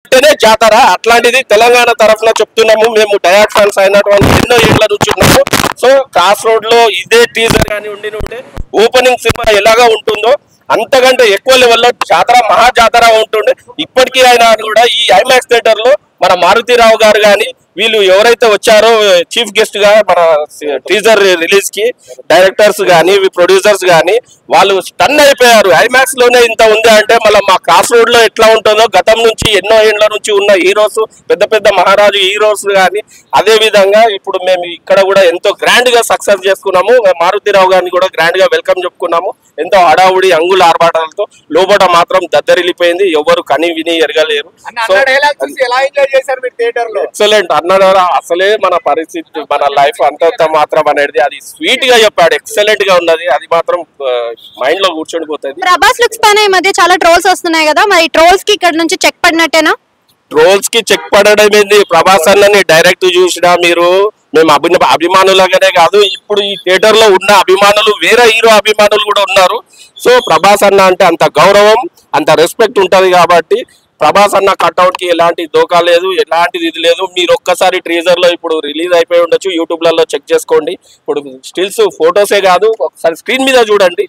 అంటేనే జాతర. అట్లాంటిది తెలంగాణ తరఫున చెప్తున్నాము, మేము డయాట్ ఫ్యాన్స్ అయినటువంటి ఎన్నో ఏళ్ల నుంచి ఉన్నాము. సో క్రాస్ రోడ్ లో ఇదే టీజర్ కానీ ఉంటే ఓపెనింగ్ సినిమా ఎలాగా ఉంటుందో అంతకంటే ఎక్కువ లెవెల్లో జాతర, మహా జాతర ఉంటుండే. ఇప్పటికీ అయినా కూడా ఈ ఐమాక్స్ థియేటర్ లో మన మారుతిరావు గారు కానీ వీళ్ళు ఎవరైతే వచ్చారో చీఫ్ గెస్ట్ గా మన టీజర్ రిలీజ్ కి డైరెక్టర్స్ కానీ ప్రొడ్యూసర్స్ కానీ వాళ్ళు స్టన్ అయిపోయారు. ఐమాక్స్ లోనే ఇంత ఉంది అంటే మళ్ళీ మా క్రాస్ రోడ్ లో ఎట్లా ఉంటుందో, గతం నుంచి ఎన్నో ఏళ్ల నుంచి ఉన్న హీరోస్, పెద్ద పెద్ద మహారాజు హీరోస్ కానీ అదే విధంగా ఇప్పుడు మేము ఇక్కడ కూడా ఎంతో గ్రాండ్ గా సక్సెస్ చేసుకున్నాము. మారుతిరావు గారిని కూడా గ్రాండ్ గా వెల్కమ్ చెప్పుకున్నాము. ఎంతో హడావుడి అంగుల ఆర్భాటాలతో, లోపల మాత్రం దద్దరిల్లిపోయింది, ఎవరు కని విని ఎరగలేరు. ఎక్సలెంట్ అన్నారా, అసలే మన పరిస్థితి, మన లైఫ్ అంతంత మాత్రం అనేది అది స్వీట్ గా చెప్పాడు. ఎక్సలెంట్ గా ఉన్నది, అది మాత్రం మైండ్ లో కూర్చొని ప్రభాస్ లుక్స్ పైన ఈ మధ్య చాలా ట్రోల్స్ వస్తున్నాయి కదా, మరి ట్రోల్స్ కి ఇక్కడ నుంచి చెక్ పడినట్టేనా? ట్రోల్స్ కి చెక్ పడడం ఏంది? ప్రభాస్ అన్నని డైరెక్ట్ చూసినా మీరు, మేము అభిమానులుగానే కాదు, ఇప్పుడు ఈ థియేటర్ లో ఉన్న అభిమానులు వేరే హీరో అభిమానులు కూడా ఉన్నారు. సో ప్రభాస్ అన్న అంటే అంత గౌరవం, అంత రెస్పెక్ట్ ఉంటది కాబట్టి ప్రభాస్ అన్న కట్అవుట్ కి ఎలాంటి దోకా లేదు, ఎలాంటిది ఇది లేదు. మీరు ఒక్కసారి ట్రీజర్ లో ఇప్పుడు రిలీజ్ అయిపోయి ఉండొచ్చు, యూట్యూబ్ లలో చెక్ చేసుకోండి. ఇప్పుడు స్టిల్స్ ఫొటోసే కాదు, ఒకసారి స్క్రీన్ మీద చూడండి.